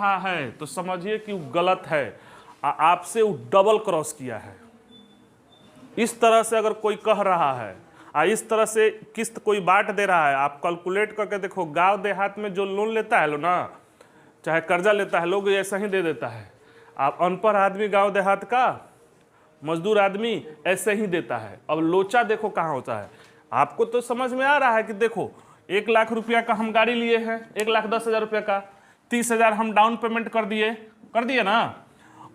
रहा है तो समझिए कि वो गलत है, आपसे वो डबल क्रॉस किया है। इस तरह से अगर कोई कह रहा है इस तरह से किस्त कोई बांट दे रहा है, आप कैलकुलेट करके देखो, गांव देहात में जो लोन लेता है लो ना, चाहे कर्जा लेता है, लोग ऐसा ही दे देता है। आप अनपढ़ आदमी गांव देहात का मजदूर आदमी ऐसे ही देता है। अब लोचा देखो कहाँ होता है। आपको तो समझ में आ रहा है कि देखो 1 लाख रुपया का हम गाड़ी लिए हैं, 1,10,000 रुपया का, 30,000 हम डाउन पेमेंट कर दिए ना,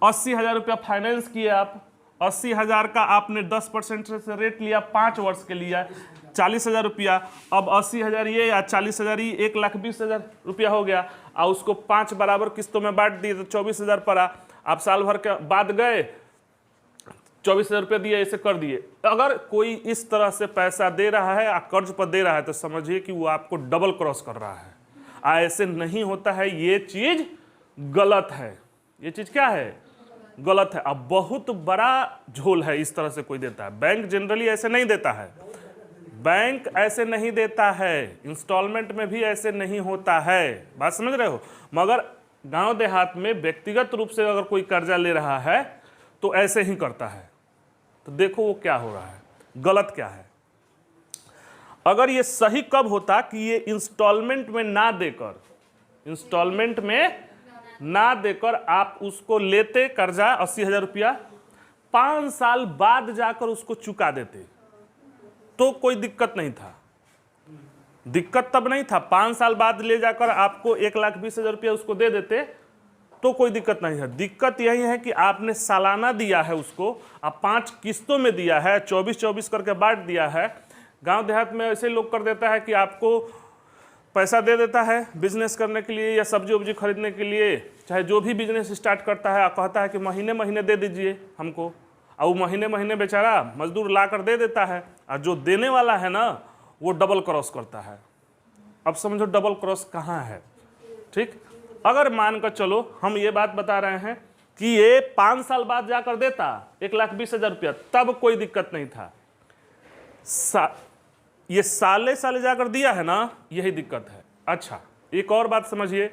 80,000 रुपया फाइनेंस किए आप, 80,000 का आपने 10% से रेट लिया, 5 वर्ष के लिया, 40,000 रुपया। अब 80,000 ये या 40,000 ये 1,20,000 रुपया हो गया, और उसको 5 बराबर किस्तों में बांट दिए तो 24,000 पड़ा। आप साल भर के बाद गए 24,000 रुपये दिए, ऐसे कर दिए। अगर कोई इस तरह से पैसा दे रहा है, कर्ज पर दे रहा है, तो समझिए कि वो आपको डबल क्रॉस कर रहा है। ऐसे नहीं होता है, ये चीज गलत है। ये चीज क्या है? गलत है। अब बहुत बड़ा झोल है इस तरह से कोई देता है। बैंक जनरली ऐसे नहीं देता है, बैंक ऐसे नहीं देता है, इंस्टॉलमेंट में भी ऐसे नहीं होता है। बात समझ रहे हो? मगर गांव देहात में व्यक्तिगत रूप से अगर कोई कर्जा ले रहा है तो ऐसे ही करता है। तो देखो वो क्या हो रहा है, गलत क्या है। अगर ये सही कब होता कि ये इंस्टॉलमेंट में ना देकर आप उसको लेते कर्जा 80,000 रुपया, 5 साल बाद जाकर उसको चुका देते तो कोई दिक्कत नहीं था। दिक्कत तब नहीं था, 5 साल बाद ले जाकर आपको 1,20,000 रुपया उसको दे देते तो कोई दिक्कत नहीं है। दिक्कत यही है कि आपने सालाना दिया है उसको, आप 5 किस्तों में दिया है, 24-24 करके बांट दिया है। गांव देहात में ऐसे लोग कर देता है कि आपको पैसा दे देता है बिजनेस करने के लिए या सब्जी वब्जी खरीदने के लिए, चाहे जो भी बिजनेस स्टार्ट करता है, कहता है कि महीने महीने दे दीजिए हमको, और वो महीने महीने बेचारा मजदूर ला कर दे देता है, और जो देने वाला है ना वो डबल क्रॉस करता है। अब समझो डबल क्रॉस कहाँ है। ठीक, अगर मान कर चलो हम ये बात बता रहे हैं कि ये 5 साल बाद जाकर देता 1,20,000 रुपया, तब कोई दिक्कत नहीं था। ये साले साले जाकर दिया है ना, यही दिक्कत है। अच्छा, एक और बात समझिए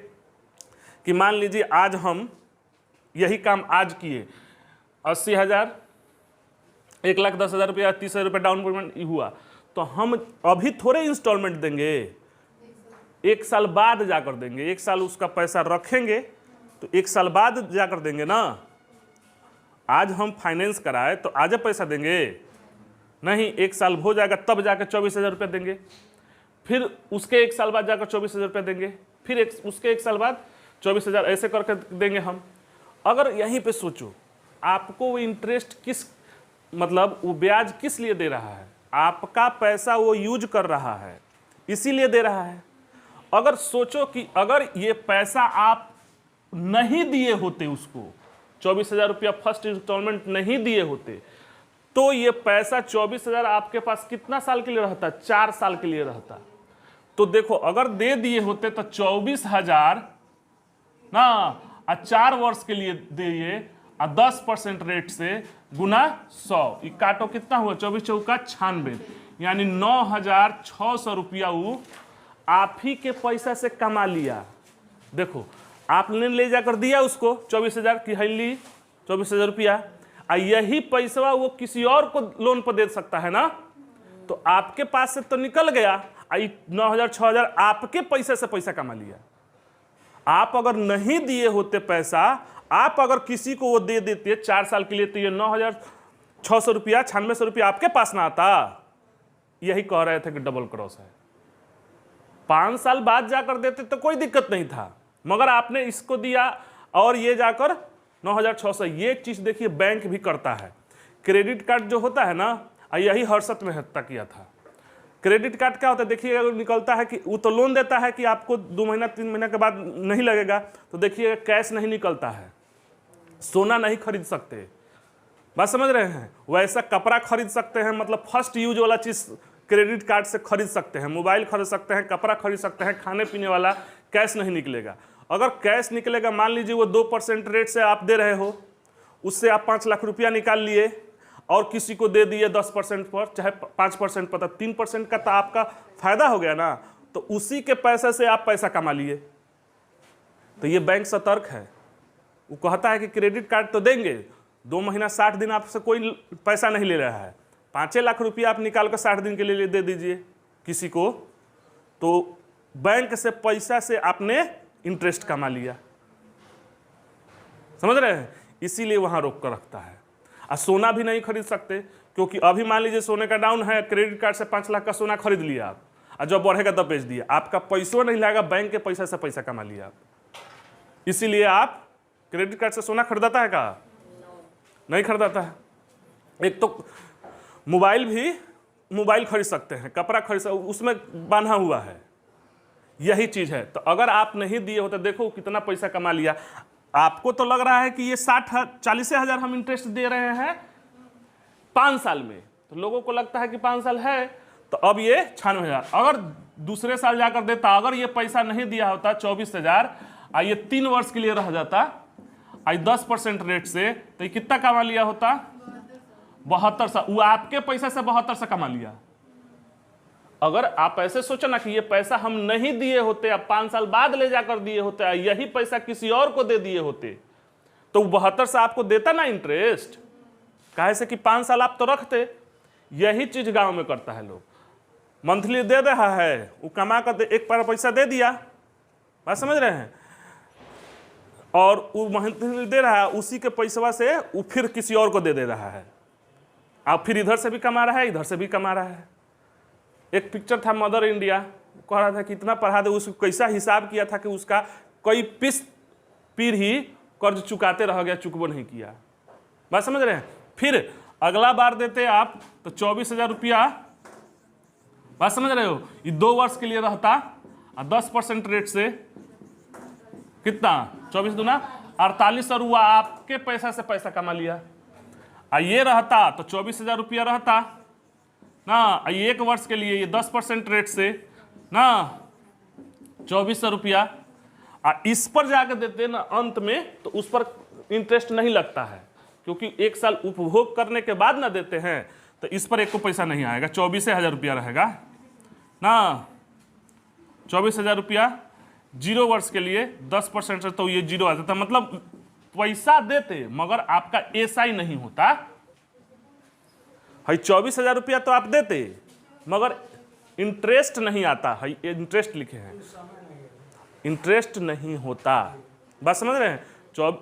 कि मान लीजिए आज हम यही काम आज किए, 80,000, 1,10,000 रुपया, 30,000 रुपया डाउन पेमेंट हुआ, तो हम अभी थोड़े इंस्टॉलमेंट देंगे, 1 साल बाद जाकर देंगे। 1 साल उसका पैसा रखेंगे तो 1 साल बाद जाकर देंगे ना। आज हम फाइनेंस कराए तो आज पैसा देंगे नहीं, 1 साल हो जाएगा तब जाकर 24,000 रुपये देंगे, फिर उसके 1 साल बाद जाकर 24,000 रुपये देंगे, फिर उसके 1 साल बाद 24,000, ऐसे करके देंगे हम। अगर यहीं पे सोचो आपको वो इंटरेस्ट मतलब वो ब्याज किस लिए दे रहा है? आपका पैसा वो यूज कर रहा है, इसीलिए दे रहा है। अगर सोचो कि अगर ये पैसा आप नहीं दिए होते, उसको 24,000 रुपया फर्स्ट इंस्टॉलमेंट नहीं दिए होते, तो ये पैसा 24,000 आपके पास कितना साल के लिए रहता? 4 साल के लिए रहता। तो देखो अगर दे दिए होते तो 24,000 ना, 4 वर्ष के लिए दिए, 10% रेट से गुना 100, काटो कितना हुआ? 24 चौका 96, यानी 9,600 रुपया वो आप ही के पैसा से कमा लिया। देखो आपने ले जाकर दिया उसको 24,000 की है ली 24,000 रुपया, यही पैसा वो किसी और को लोन पर दे सकता है ना, तो आपके पास से तो निकल गया, 9,000 6,000 आपके पैसे से पैसा कमा लिया। आप अगर नहीं दिए होते पैसा, आप अगर किसी को वो दे देते 4 साल के लिए, तो ये 9,600 रुपया 9600 रुपया आपके पास ना आता। यही कह रहे थे कि डबल क्रॉस है। 5 साल बाद जाकर देते तो कोई दिक्कत नहीं था, मगर आपने इसको दिया और ये जाकर 9,600। ये चीज़ देखिए बैंक भी करता है। क्रेडिट कार्ड जो होता है ना, यही हर्षद मेहता किया था। क्रेडिट कार्ड क्या होता है देखिए, अगर निकलता है कि वो तो लोन देता है कि आपको 2 महीना 3 महीना के बाद नहीं लगेगा, तो देखिए कैश नहीं निकलता है, सोना नहीं खरीद सकते। बात समझ रहे हैं? वैसा कपड़ा खरीद सकते हैं, मतलब फर्स्ट यूज वाला चीज़ क्रेडिट कार्ड से खरीद सकते हैं, मोबाइल खरीद सकते हैं, कपड़ा खरीद सकते हैं, खाने पीने वाला कैश नहीं निकलेगा। अगर कैश निकलेगा, मान लीजिए वो 2% रेट से आप दे रहे हो, उससे आप 5 लाख रुपया निकाल लिए और किसी को दे दिए 10% पर, चाहे 5% पर, 3% का तो आपका फायदा हो गया ना। तो उसी के पैसे से आप पैसा कमा लिए। तो ये बैंक सतर्क है, वो कहता है कि क्रेडिट कार्ड तो देंगे, 2 महीना 60 दिन आपसे कोई पैसा नहीं ले रहा है, 5 लाख रुपया आप निकाल कर 60 दिन के लिए दे दीजिए किसी को, तो बैंक से पैसा से आपने इंटरेस्ट कमा लिया। समझ रहे हैं? इसीलिए वहां रोक कर रखता है। और सोना भी नहीं खरीद सकते, क्योंकि अभी मान लीजिए सोने का डाउन है, क्रेडिट कार्ड से 5 लाख का सोना खरीद लिया आप, और जब बढ़ेगा तब बेच दिया, आपका पैसों नहीं लगेगा, बैंक के पैसा से पैसा कमा लिया आप। इसीलिए आप क्रेडिट कार्ड से सोना खरीदाता है का? नहीं खरीदाता है। एक तो मोबाइल खरीद सकते हैं, कपड़ा खरीद सकते, उसमें बांधा हुआ है, यही चीज है। तो अगर आप नहीं दिए होते, देखो कितना पैसा कमा लिया। आपको तो लग रहा है कि ये 40 हजार हम इंटरेस्ट दे रहे हैं 5 साल में, तो लोगों को लगता है कि 5 साल है, तो अब ये 96,000। अगर दूसरे साल जाकर देता, अगर ये पैसा नहीं दिया होता 24,000, और ये 3 वर्ष के लिए रह जाता, और 10% रेट से, तो ये कितना कमा लिया होता? 72। वो आपके पैसे से 72 कमा लिया। अगर आप ऐसे सोचो ना कि ये पैसा हम नहीं दिए होते, अब 5 साल बाद ले जाकर दिए होते, यही पैसा किसी और को दे दिए होते, तो 72 आपको देता ना इंटरेस्ट। काहे से कि 5 साल आप तो रखते। यही चीज गांव में करता है लोग, मंथली दे रहा है, वो कमा कर एक बार पैसा दे दिया, बात समझ रहे हैं, और वो मंथली दे रहा है, उसी के पैसा से वो फिर किसी और को दे रहा है, आप फिर इधर से भी कमा रहा है, इधर से भी कमा रहा है। एक पिक्चर था मदर इंडिया, कह रहा था कि इतना पढ़ा दे, उसको कैसा हिसाब किया था कि उसका कई पीढ़ी कर्ज चुकाते रह गया, चुकबो नहीं किया। बात समझ रहे हैं? फिर अगला बार देते आप तो 24,000 रुपया, बात समझ रहे हो, ये 2 वर्ष के लिए रहता, और 10% रेट से कितना, 24 दूना 48, और हुआ आपके पैसा से पैसा कमा लिया। ये रहता तो 24,000 रुपया रहता ना, 1 वर्ष के लिए ये 10% रेट से ना 2400 रुपया, इस पर जाकर देते ना अंत में, तो उस पर इंटरेस्ट नहीं लगता है, क्योंकि 1 साल उपभोग करने के बाद ना देते हैं, तो इस पर एक को पैसा नहीं आएगा, 24,000 रुपया रहेगा ना, 24,000 रुपया 0 वर्ष के लिए 10% से, तो ये 0 आ जाता, मतलब पैसा देते मगर आपका एसआई नहीं होता। 24,000 रुपया तो आप देते मगर इंटरेस्ट नहीं आता है, इंटरेस्ट लिखे हैं, इंटरेस्ट नहीं होता। बात समझ रहे हैं?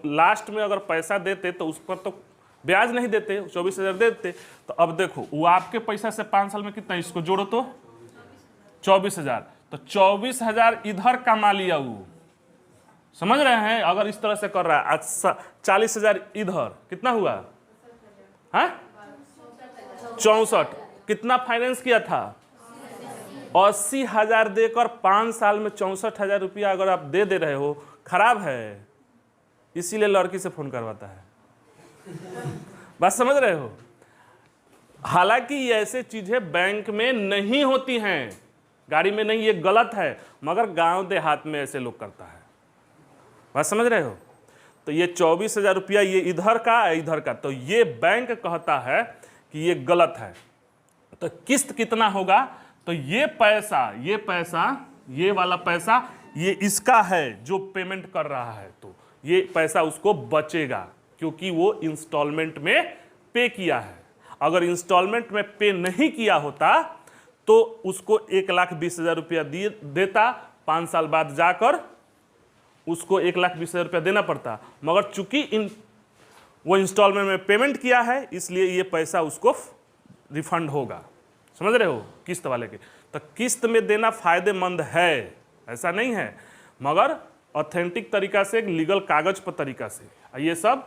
लास्ट में अगर पैसा देते तो उस पर तो ब्याज नहीं देते, 24,000 देते। तो अब देखो वो आपके पैसा से 5 साल में कितना, इसको जोड़ो तो 24,000, तो 24,000 इधर कमा लिया वो, समझ रहे हैं? अगर इस तरह से कर रहा है, 40,000 इधर, कितना हुआ? हाँ 64। कितना फाइनेंस किया था? 80,000 देकर 5 साल में 64,000 रुपया अगर आप दे रहे हो, खराब है। इसीलिए लड़की से फोन करवाता है। बात समझ रहे हो? हालांकि ये ऐसे चीजें बैंक में नहीं होती हैं, गाड़ी में नहीं, ये गलत है, मगर गांव देहात में ऐसे लोग करता है। बात समझ रहे हो? तो ये 24,000 रुपया ये इधर का, तो ये बैंक कहता है कि ये गलत है। तो किस्त कितना होगा? तो ये वाला पैसा ये इसका है जो पेमेंट कर रहा है, तो ये पैसा उसको बचेगा, क्योंकि वो इंस्टॉलमेंट में पे किया है। अगर इंस्टॉलमेंट में पे नहीं किया होता तो उसको 1,20,000 रुपया देता, 5 साल बाद जाकर उसको 1,20,000 रुपया देना पड़ता, मगर चूंकि वो इंस्टॉलमेंट में पेमेंट किया है, इसलिए ये पैसा उसको रिफंड होगा। समझ रहे हो? किस्त वाले के। तो किस्त में देना फायदेमंद है, ऐसा नहीं है, मगर ऑथेंटिक तरीका से, लीगल कागज पर तरीका से। ये सब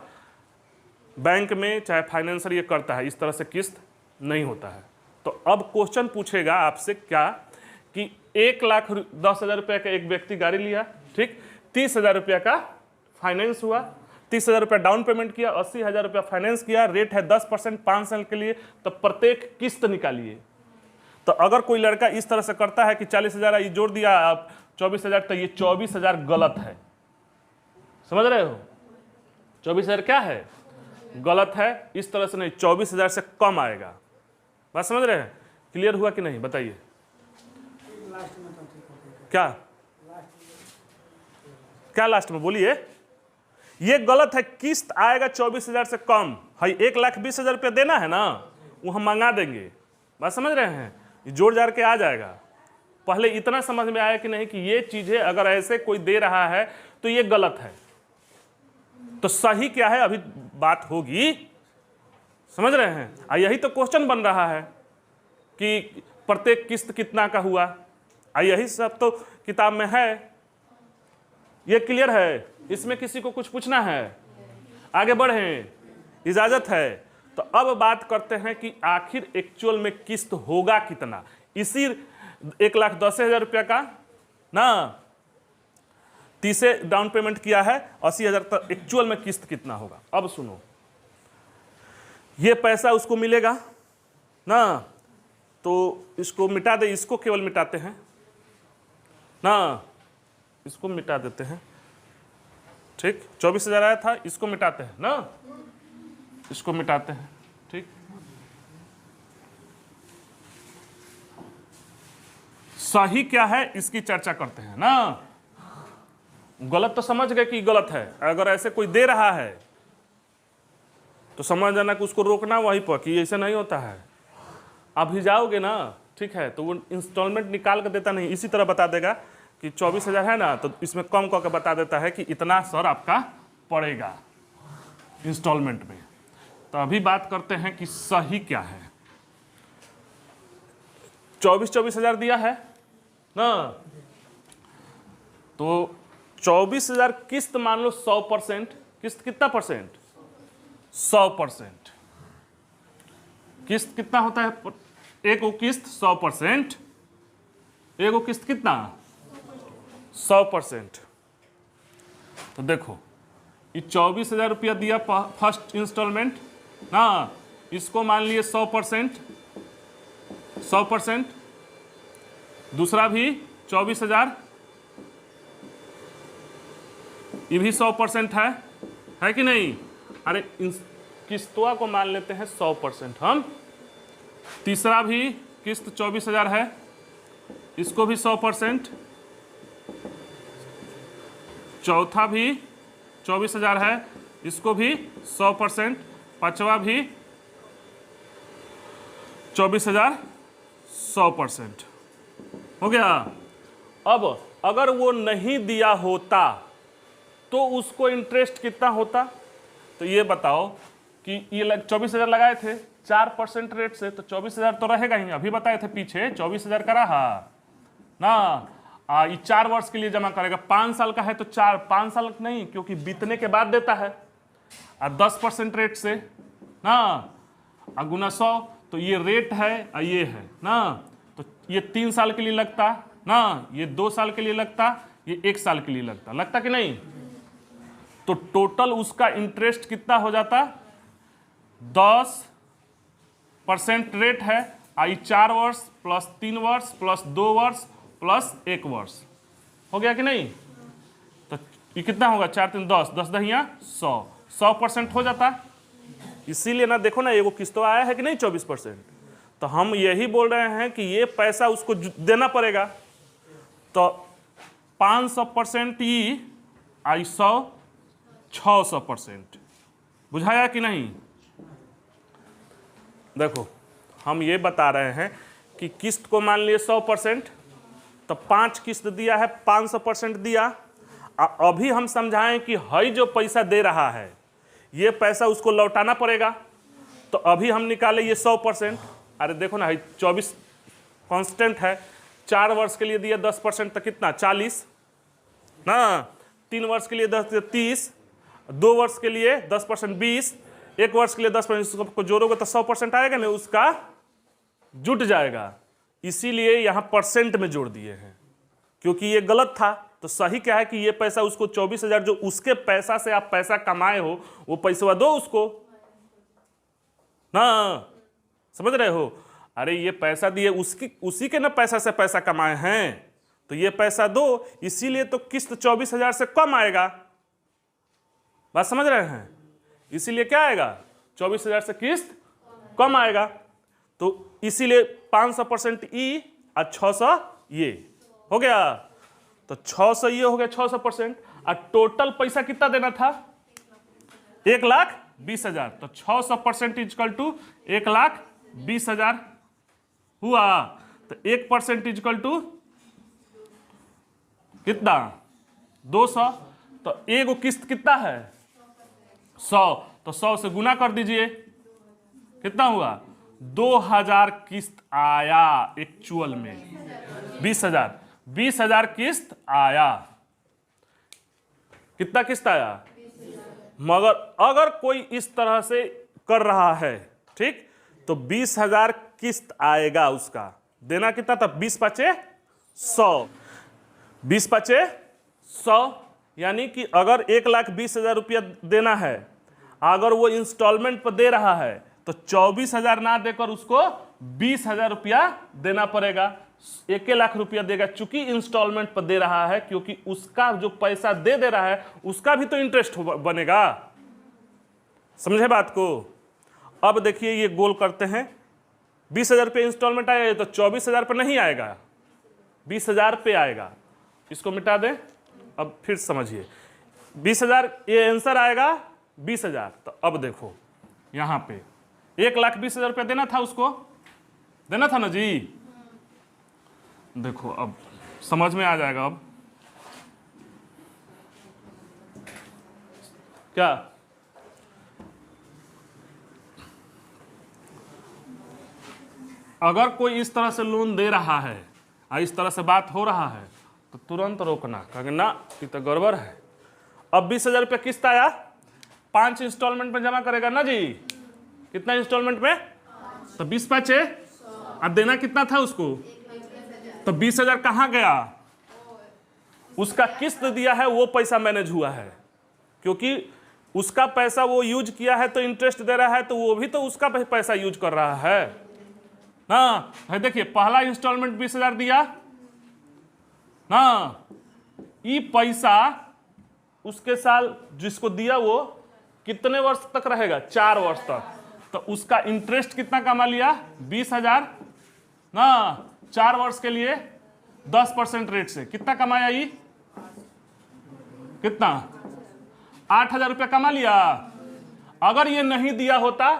बैंक में चाहे फाइनेंसर ये करता है, इस तरह से किस्त नहीं होता है। तो अब क्वेश्चन पूछेगा आपसे क्या कि 1,10,000 रुपया का एक व्यक्ति गाड़ी लिया, ठीक, 30,000 रुपया का फाइनेंस हुआ, 30,000 रुपया डाउन पेमेंट किया, 80,000 रुपया फाइनेंस किया, रेट है 10%, 5 साल के लिए, तो प्रत्येक किस्त निकालिए। तो अगर कोई लड़का इस तरह से करता है कि 40,000 ये जोड़ दिया आप 24,000, तो ये 24,000 गलत है। समझ रहे हो? 24,000 क्या है? गलत है। इस तरह से नहीं, 24,000 से कम आएगा। बात समझ रहे हैं? क्लियर हुआ कि नहीं? बताइए क्या क्या लास्ट में बोलिए, ये गलत है। किस्त आएगा 24,000 से कम है, 1,20,000 रुपया देना है ना, वो हम मंगा देंगे। बात समझ रहे हैं, ये जोड़ जाड़ के आ जाएगा। पहले इतना समझ में आया कि नहीं कि ये चीजें अगर ऐसे कोई दे रहा है तो ये गलत है, तो सही क्या है अभी बात होगी, समझ रहे हैं। यही तो क्वेश्चन बन रहा है कि प्रत्येक किस्त कितना का हुआ, यही सब तो किताब में है। ये क्लियर है, इसमें किसी को कुछ पूछना है? आगे बढ़ें, इजाजत है। तो अब बात करते हैं कि आखिर एक्चुअल में किस्त होगा कितना। इसी 1,10,000 रुपया का ना 30 डाउन पेमेंट किया है, 80,000 तक एक्चुअल में किस्त कितना होगा। अब सुनो, ये पैसा उसको मिलेगा ना, तो इसको मिटा दे, इसको केवल मिटाते हैं ना, इसको मिटा देते हैं, ठीक। 24,000 आया था, इसको मिटाते हैं ना, इसको मिटाते हैं, ठीक। सही क्या है इसकी चर्चा करते हैं ना। गलत तो समझ गए कि गलत है, अगर ऐसे कोई दे रहा है तो समझ जाना कि उसको रोकना वहीं पर कि ऐसे नहीं होता है। अभी जाओगे ना, ठीक है, तो वो इंस्टॉलमेंट निकाल कर देता नहीं, इसी तरह बता देगा कि 24,000 है ना, तो इसमें कम करके बता देता है कि इतना सर आपका पड़ेगा इंस्टॉलमेंट में। तो अभी बात करते हैं कि सही क्या है। 24,000 दिया है ना, तो 24,000 किस्त मान लो 100%। किस्त कितना परसेंट? 100%। किस्त कितना होता है? एक किस्त 100%, एक किस्त कितना? 100%। तो देखो ये 24,000 रुपया दिया फर्स्ट इंस्टॉलमेंट ना, इसको मान लिए 100%, 100%। दूसरा भी 24,000, ये भी 100% है कि नहीं? अरे किस्तवा को मान लेते हैं 100% हम। तीसरा भी किस्त 24,000 है, इसको भी 100%। चौथा भी 24,000 है, इसको भी 100%। पांचवा भी 24,000, 100% हो गया। अब अगर वो नहीं दिया होता तो उसको इंटरेस्ट कितना होता? तो ये बताओ कि ये 24,000 लगाए थे 4% रेट से, तो 24,000 तो रहेगा ही। अभी बताए थे पीछे 24,000 का रहा ना, ये 4 वर्ष के लिए जमा करेगा। 5 साल का है तो 5 साल नहीं, क्योंकि बीतने के बाद देता है। 10% रेट से ना, गुना 100, तो ये रेट है ये है ना, तो ये 3 साल के लिए लगता ना, ये 2 साल के लिए लगता, ये 1 साल के लिए लगता कि नहीं? तो टोटल उसका इंटरेस्ट कितना हो जाता? 10% रेट है, आई 4 वर्ष प्लस 3 वर्ष प्लस 2 वर्ष प्लस 1 वर्ष, हो गया कि नहीं? तो ये कितना होगा? 4 3 10, 10 दहिया 100, 100% हो जाता। इसीलिए ना देखो ना, एगो किस्तों आया है कि नहीं 24%। तो हम यही बोल रहे हैं कि ये पैसा उसको देना पड़ेगा। तो 500% ई आई 100, 600%। बुझाया कि नहीं? देखो हम ये बता रहे हैं कि किस्त को मान लिए 100%, तो 5 किस्त दिया है, 500% दिया। अभी हम समझाएं कि हई जो पैसा दे रहा है ये पैसा उसको लौटाना पड़ेगा, तो अभी हम निकाले ये 100%। अरे देखो ना, 24 कांस्टेंट है, 4 वर्ष के लिए दिया 10%, तो कितना? 40 ना, 3 वर्ष के लिए 10 30, 2 वर्ष के लिए 10% 20, 1 वर्ष के लिए 10%, को जोड़ोगे तो 100% आएगा ना, उसका जुट जाएगा। इसीलिए यहाँ परसेंट में जोड़ दिए हैं, क्योंकि ये गलत था। तो सही क्या है कि ये पैसा उसको 24,000 जो उसके पैसा से आप पैसा कमाए हो, वो पैसा दो उसको ना, समझ रहे हो? अरे ये पैसा दिए उसी के ना पैसा से पैसा कमाए हैं, तो ये पैसा दो। इसीलिए तो किस्त 24,000 से कम आएगा। बात समझ रहे हैं? इसीलिए क्या आएगा? 24,000 से किस्त कम आएगा। तो इसीलिए 500% ई और 600 ये हो गया। तो 600 ये हो गया 600%। और टोटल पैसा कितना देना था? 1,20,000। तो 600% इजकल टू 1,20,000 हुआ। तो 1% इजकल टू कितना? 200। तो एगो किस्त कितना है? 100। तो 100 से गुना कर दीजिए, कितना हुआ? 2,000 किस्त आया एक्चुअल में। 20,000 20,000 किस्त आया। कितना किस्त आया? मगर अगर कोई इस तरह से कर रहा है, ठीक, तो 20,000 किस्त आएगा। उसका देना कितना था? 20 पचे 100। 20 पचे 100, यानी कि अगर 1,20,000 रुपया देना है, अगर वो इंस्टॉलमेंट पर दे रहा है तो 24,000 ना देकर उसको 20,000 रुपया देना पड़ेगा। 1,00,000 रुपया देगा, चूंकि इंस्टॉलमेंट पर दे रहा है, क्योंकि उसका जो पैसा दे रहा है उसका भी तो इंटरेस्ट बनेगा। समझे बात को? अब देखिए ये गोल करते हैं। 20,000 रुपये इंस्टॉलमेंट आएगा तो 24,000 पर नहीं आएगा, 20,000 पे आएगा। इसको मिटा दें। अब फिर समझिए, 20,000 ये आंसर आएगा 20,000। तो अब देखो यहां पे 1,20,000 रुपया देना था, उसको देना था ना जी। देखो अब समझ में आ जाएगा। अब क्या अगर कोई इस तरह से लोन दे रहा है और इस तरह से बात हो रहा है तो तुरंत रोकना, कहेंगे ना कि तो गड़बड़ है। अब 20,000 रुपया किस्त आया, 5 इंस्टॉलमेंट में जमा करेगा ना जी। कितना इंस्टॉलमेंट में? तो 20 पचे, अब देना कितना था उसको? तो 20,000 कहाँ गया? उसका किस्त दिया है वो पैसा मैनेज हुआ है, क्योंकि उसका पैसा वो यूज किया है तो इंटरेस्ट दे रहा है, तो वो भी तो उसका पैसा यूज कर रहा है ना। है देखिए, पहला इंस्टॉलमेंट 20,000 दिया ना, ये पैसा उसके साल जिसको दिया वो कितने वर्ष तक रहेगा? 4 वर्ष तक। तो उसका इंटरेस्ट कितना कमा लिया? 20,000 ना। 4 वर्ष के लिए 10% रेट से कितना कमाया? ये कितना? 8,000 रुपया कमा लिया। अगर ये नहीं दिया होता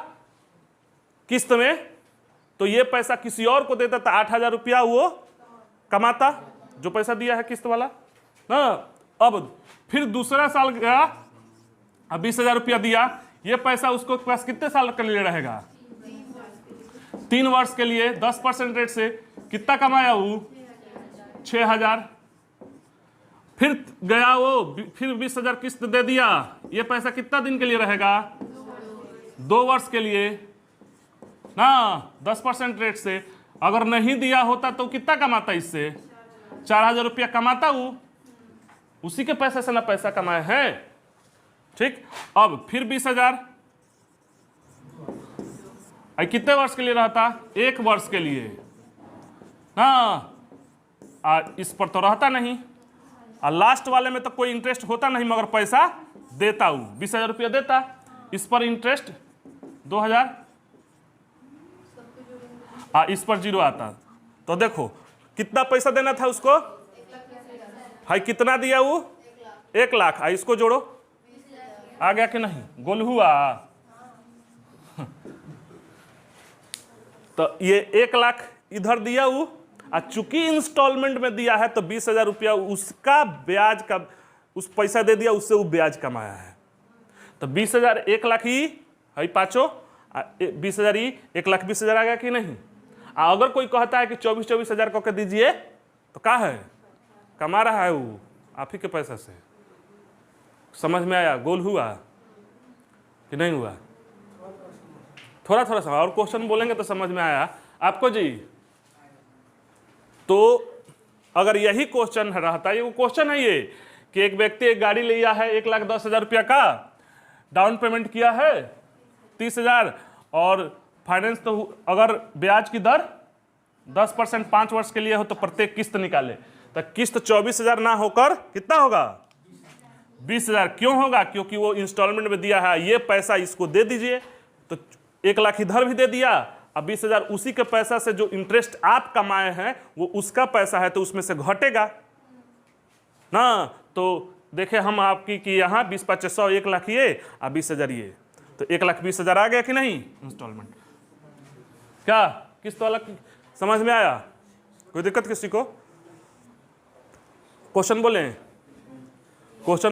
किस्त में तो ये पैसा किसी और को देता, तो 8,000 रुपया वो कमाता जो पैसा दिया है किस्त वाला ना। अब फिर दूसरा साल गया, अब 20,000 रुपया दिया, ये पैसा उसको पास कितने साल के लिए रहेगा? 3 वर्ष के लिए 10% रेट से कितना कमाया वो? 6,000। फिर गया वो, फिर 20,000 किस्त दे दिया, ये पैसा कितना दिन के लिए रहेगा? 2 वर्ष के लिए ना, 10% रेट से। अगर नहीं दिया होता तो कितना कमाता? इससे 4,000 रुपया कमाता वो, उसी के पैसे से ना पैसा कमाया है, ठीक। अब फिर 20,000 कितने वर्ष के लिए रहता? 1 वर्ष के लिए ना। इस पर तो रहता नहीं, और लास्ट वाले में तो कोई इंटरेस्ट होता नहीं, मगर पैसा देता हूं, 20,000 रुपया देता, इस पर इंटरेस्ट 2,000, इस पर 0 आता। तो देखो कितना पैसा देना था उसको? हाई कितना दिया वो? 1,00,000। इसको जोड़ो, आ गया कि नहीं? गोल हुआ। तो ये 1,00,000 इधर दिया वो, और चूंकि इंस्टॉलमेंट में दिया है तो 20,000 रुपया उसका ब्याज का, उस पैसा दे दिया, उससे वो ब्याज कमाया है। तो 20,000 1,00,000 ही है पाँचों, 20,000 ही 1,20,000 आ गया कि नहीं? अगर कोई कहता है कि 24,000 को के दीजिए, तो क्या है? कमा रहा है वो आप ही के पैसे से। समझ में आया? गोल हुआ कि नहीं हुआ? थोड़ा थोड़ा सा और क्वेश्चन बोलेंगे तो समझ में आया आपको जी। तो अगर यही क्वेश्चन रहता, ये वो क्वेश्चन है ये कि एक व्यक्ति एक गाड़ी लिया है 1,10,000 रुपया का, डाउन पेमेंट किया है 30,000, और फाइनेंस तो अगर ब्याज की दर 10% 5 वर्ष के लिए हो तो प्रत्येक किस्त निकाले, तो किस्त 24,000 ना होकर कितना होगा? 20,000। क्यों होगा? क्योंकि वो इंस्टॉलमेंट में दिया है, ये पैसा इसको दे दीजिए, तो 1,00,000 इधर भी दे दिया, अब 20,000 उसी के पैसा से जो इंटरेस्ट आप कमाए हैं वो उसका पैसा है, तो उसमें से घटेगा। ना। तो देखे हम आपकी कि यहाँ 20-2500 1 लाख ये और 20,000 ये, तो 1,20,000 आ गया कि नहीं इंस्टॉलमेंट। क्या किस्त वाला समझ में आया? कोई दिक्कत किसी को? क्वेश्चन बोले, क्वेश्चन